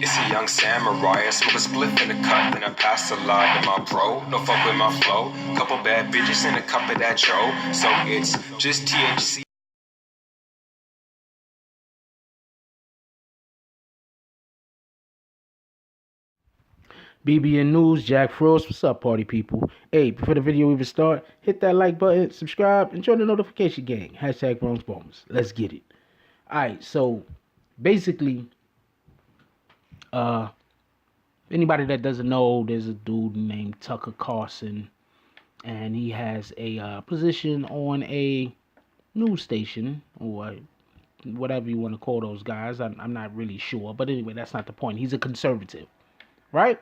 It's a young samurai, I smoke a spliff in the cut, then I pass a lot to my bro. Don't fuck with my flow. Couple bad bitches and a cup of that tro. So it's just THC. BBN News, Jack Frost. What's up, party people? Hey, before the video even start, hit that like button, subscribe, and join the notification gang. Hashtag Bronx Bombers. Let's get it. Alright, so basically, anybody that doesn't know, there's a dude named Tucker Carson, and he has a position on a news station, or whatever you want to call those guys. I'm not really sure, but anyway, that's not the point. He's a conservative, right?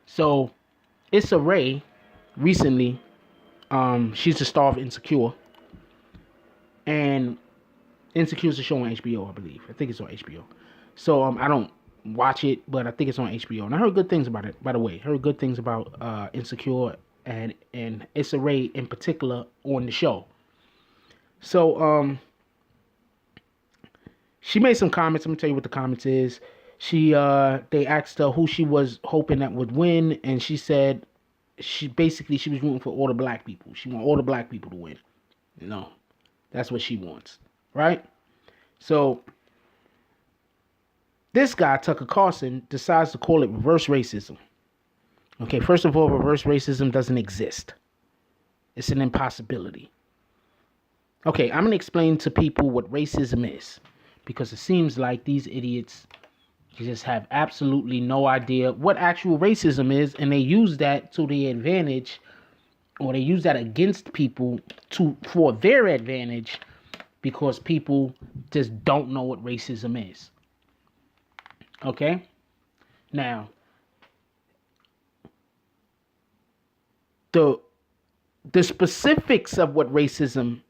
So Issa Rae recently, she's the star of Insecure, and Insecure is a show on HBO, I believe. I think it's on HBO. So I don't watch it, but I think it's on HBO, and I heard good things about it. By the way, heard good things about Insecure and Issa Rae in particular on the show. So she made some comments. I'm gonna tell you what the comments is. They asked her who she was hoping that would win, and she said she was rooting for all the black people. She want all the black people to win. You know, that's what she wants, right? So this guy, Tucker Carson, decides to call it reverse racism. Okay, first of all, reverse racism doesn't exist. It's an impossibility. Okay, I'm gonna explain to people what racism is, because it seems like these idiots just have absolutely no idea what actual racism is, and they use that to their advantage, or they use that against people for their advantage, because people just don't know what racism is. Okay? Now, the specifics of what racism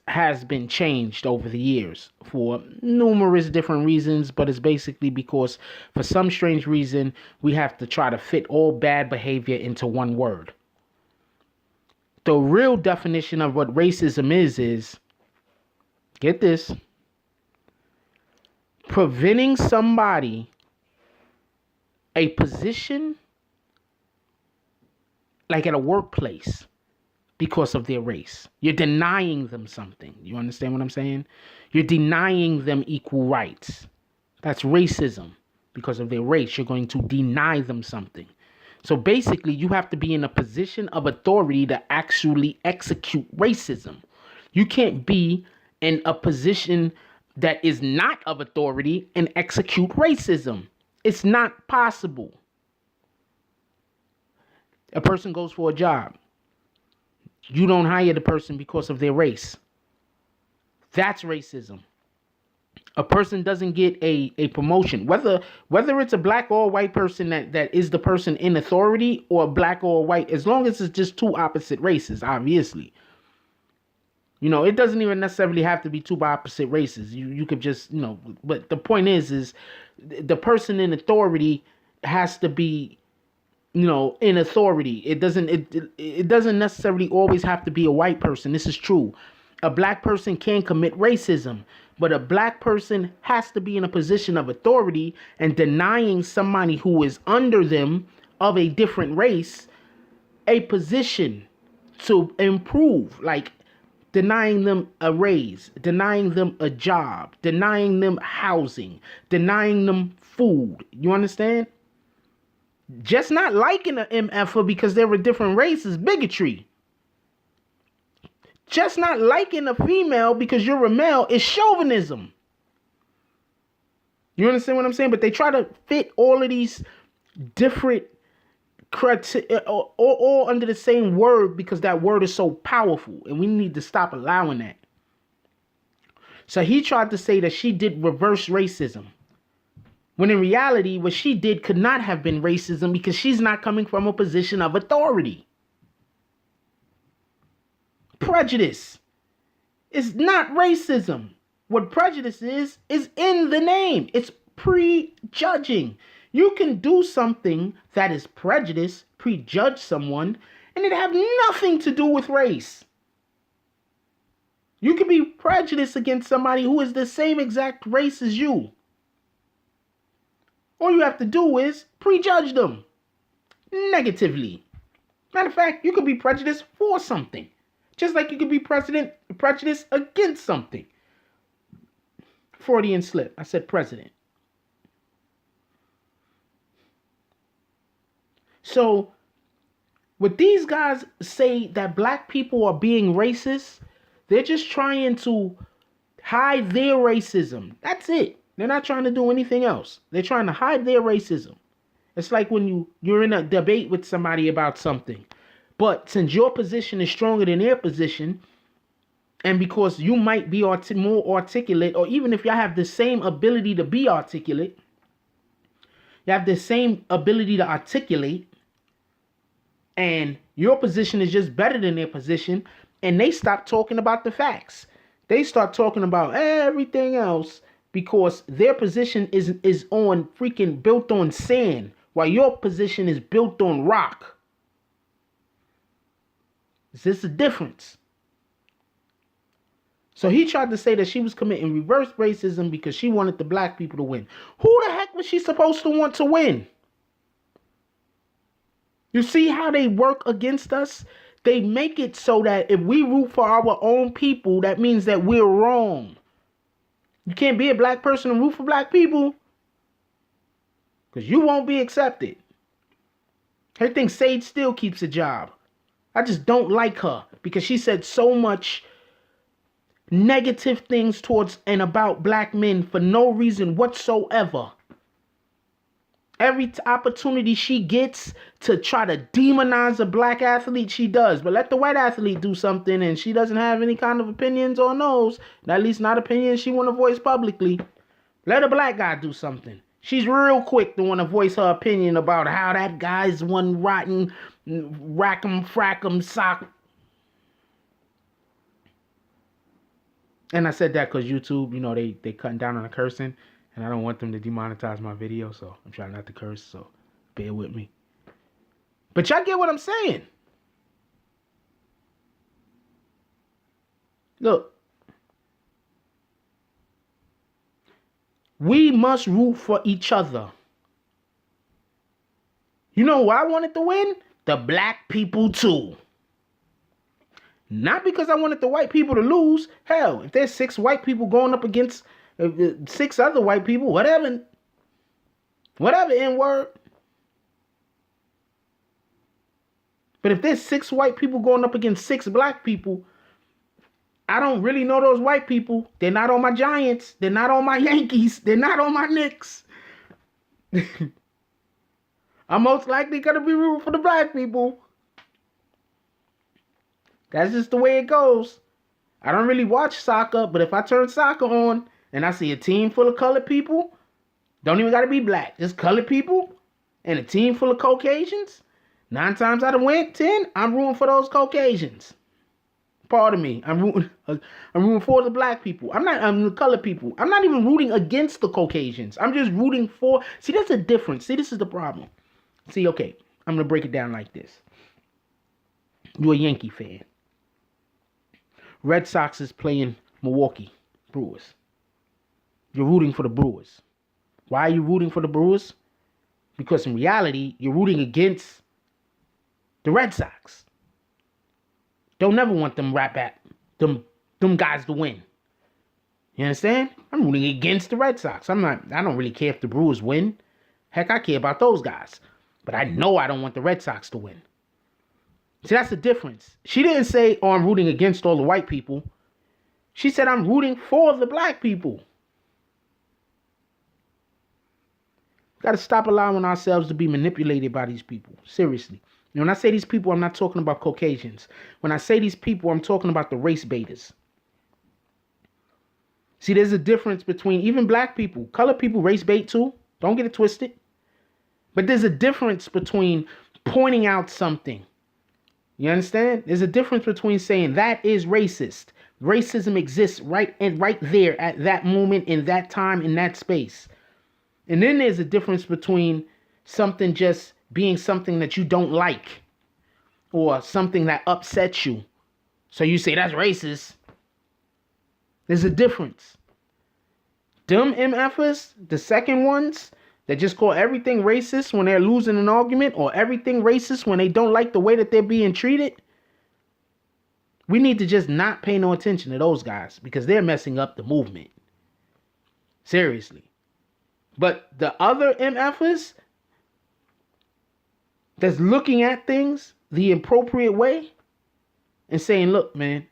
has been changed over the years for numerous different reasons, but it's basically because for some strange reason we have to try to fit all bad behavior into one word. The real definition of what racism is, get this, preventing somebody a position, like at a workplace, because of their race. You're denying them something. You understand what I'm saying? You're denying them equal rights. That's racism. Because of their race, you're going to deny them something. So basically, you have to be in a position of authority to actually execute racism. You can't be in a position that is not of authority and execute racism. It's not possible. A person goes for a job. You don't hire the person because of their race. That's racism. A person doesn't get a promotion, whether it's a black or a white person that is the person in authority, or black or white, as long as it's just two opposite races, obviously. You know, it doesn't even necessarily have to be two opposite races. You could just, but the point is the person in authority has to be, in authority. It doesn't necessarily always have to be a white person. This is true. A black person can commit racism, but a black person has to be in a position of authority, and denying somebody who is under them of a different race a position to improve, like denying them a raise, denying them a job, denying them housing, denying them food. You understand? Just not liking an MFer because they're a different race is bigotry. Just not liking a female because you're a male is chauvinism. You understand what I'm saying? But they try to fit all of these different criteria all under the same word, because that word is so powerful, and we need to stop allowing that. So he tried to say that she did reverse racism, when in reality, what she did could not have been racism, because she's not coming from a position of authority. Prejudice is not racism. What prejudice is in the name. It's prejudging. You can do something that is prejudice, prejudge someone, and it have nothing to do with race. You can be prejudiced against somebody who is the same exact race as you. All you have to do is prejudge them negatively. Matter of fact, you could be prejudiced for something. Just like you could be prejudiced against something. Freudian slip. I said president. So, when these guys say that black people are being racist, they're just trying to hide their racism. That's it. They're not trying to do anything else. They're trying to hide their racism. It's like when you're in a debate with somebody about something. But since your position is stronger than their position, and because you might be more articulate, or even if y'all have the same ability to be articulate, you have the same ability to articulate, and your position is just better than their position, and they stop talking about the facts. They start talking about everything else because their position is on freaking built on sand, while your position is built on rock. Is this a difference? So he tried to say that she was committing reverse racism because she wanted the black people to win. Who the heck was she supposed to want to win? You see how they work against us? They make it so that if we root for our own people, that means that we're wrong. You can't be a black person and root for black people because you won't be accepted. Her thing, Sage still keeps a job. I just don't like her because she said so much negative things towards and about black men for no reason whatsoever. Every opportunity she gets to try to demonize a black athlete, she does. But let the white athlete do something and she doesn't have any kind of opinions or knows, at least not opinions she want to voice publicly. Let a black guy do something. She's real quick to want to voice her opinion about how that guy's one rotten, rack'em, frack'em, sock. And I said that because YouTube, they cutting down on the cursing. And I don't want them to demonetize my video, so I'm trying not to curse, so bear with me. But y'all get what I'm saying. Look. We must root for each other. You know who I wanted to win? The black people too. Not because I wanted the white people to lose. Hell, if there's 6 white people going up against 6 other white people, whatever N-word. But if there's 6 white people going up against 6 black people, I don't really know those white people. They're not on my Giants. They're not on my Yankees. They're not on my Knicks. I'm most likely going to be rooting for the black people. That's just the way it goes. I don't really watch soccer, but if I turn soccer on and I see a team full of colored people, don't even got to be black, just colored people, and a team full of Caucasians, 9 times out of 10, I'm rooting for those Caucasians. Pardon me, I'm rooting for the black people. I'm the colored people. I'm not even rooting against the Caucasians. I'm just rooting for. See, that's a difference. See, this is the problem. See, okay, I'm gonna break it down like this. You're a Yankee fan. Red Sox is playing Milwaukee Brewers. You're rooting for the Brewers. Why are you rooting for the Brewers? Because in reality, you're rooting against the Red Sox. Don't never want them them guys to win. You understand? I'm rooting against the Red Sox. I don't really care if the Brewers win. Heck, I care about those guys. But I know I don't want the Red Sox to win. See, that's the difference. She didn't say, oh, I'm rooting against all the white people. She said, I'm rooting for the black people. Got to stop allowing ourselves to be manipulated by these people. Seriously. When I say these people, I'm not talking about Caucasians. When I say these people, I'm talking about the race baiters. See, there's a difference between even black people. Colored people race bait too. Don't get it twisted. But there's a difference between pointing out something. You understand? There's a difference between saying that is racist. Racism exists right there at that moment, in that time, in that space. And then there's a difference between something just being something that you don't like or something that upsets you. So you say that's racist. There's a difference. Them MFers, the second ones that just call everything racist when they're losing an argument, or everything racist when they don't like the way that they're being treated, we need to just not pay no attention to those guys because they're messing up the movement. Seriously. But the other MFers that's looking at things the appropriate way and saying, look, man,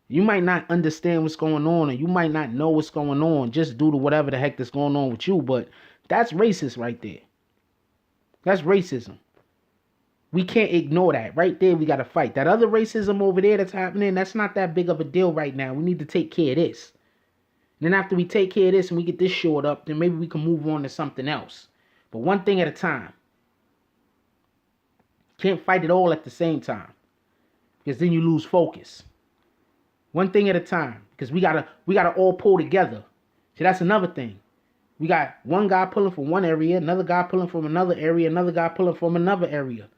you might not understand what's going on, or you might not know what's going on just due to whatever the heck that's going on with you, but that's racist right there. That's racism. We can't ignore that. Right there, we got to fight. That other racism over there that's happening, that's not that big of a deal right now. We need to take care of this. And then after we take care of this and we get this shored up, then maybe we can move on to something else. But one thing at a time. Can't fight it all at the same time, because then you lose focus. One thing at a time, because we gotta all pull together. See, that's another thing. We got one guy pulling from one area, another guy pulling from another area, another guy pulling from another area.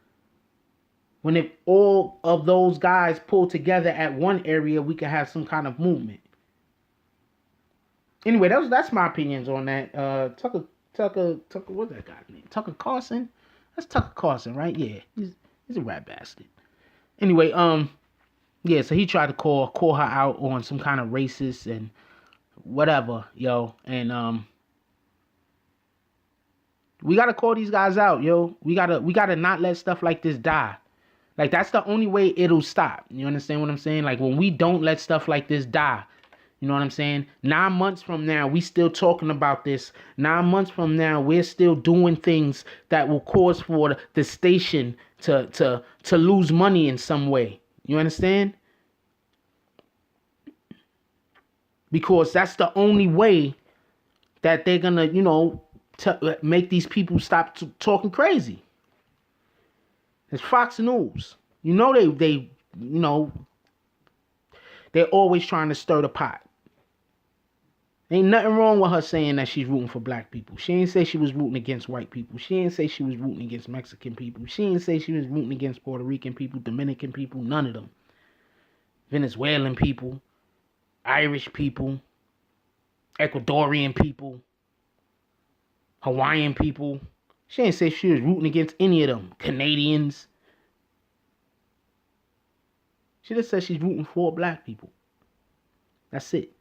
When if all of those guys pull together at one area, we can have some kind of movement. Anyway, that's my opinions on that. Tucker, what's that guy's name? Tucker Carson? That's Tucker Carson, right? Yeah, he's a rat bastard. Anyway, yeah, so he tried to call her out on some kind of racist and whatever, yo. And we gotta call these guys out, yo. We gotta not let stuff like this die. Like, that's the only way it'll stop. You understand what I'm saying? Like, when we don't let stuff like this die, you know what I'm saying? 9 months from now, we still talking about this. 9 months from now, we're still doing things that will cause for the station to lose money in some way. You understand? Because that's the only way that they're gonna, you know, make these people stop talking crazy. It's Fox News. You know they you know, they're always trying to stir the pot. Ain't nothing wrong with her saying that she's rooting for black people. She ain't say she was rooting against white people. She ain't say she was rooting against Mexican people. She ain't say she was rooting against Puerto Rican people, Dominican people, none of them. Venezuelan people, Irish people, Ecuadorian people, Hawaiian people. She ain't say she was rooting against any of them. Canadians. She just said she's rooting for black people. That's it.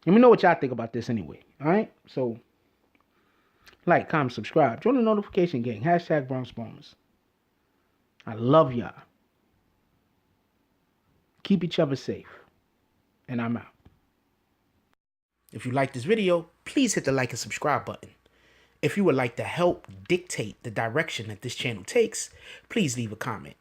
Let me know what y'all think about this anyway. Alright? So, like, comment, subscribe. Join the notification gang. Hashtag Bronx Bombers. I love y'all. Keep each other safe. And I'm out. If you like this video, please hit the like and subscribe button. If you would like to help dictate the direction that this channel takes, please leave a comment.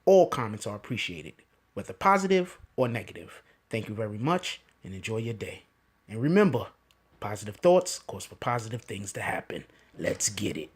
All comments are appreciated, whether positive or negative. Thank you very much, and enjoy your day. And remember, positive thoughts cause for positive things to happen. Let's get it.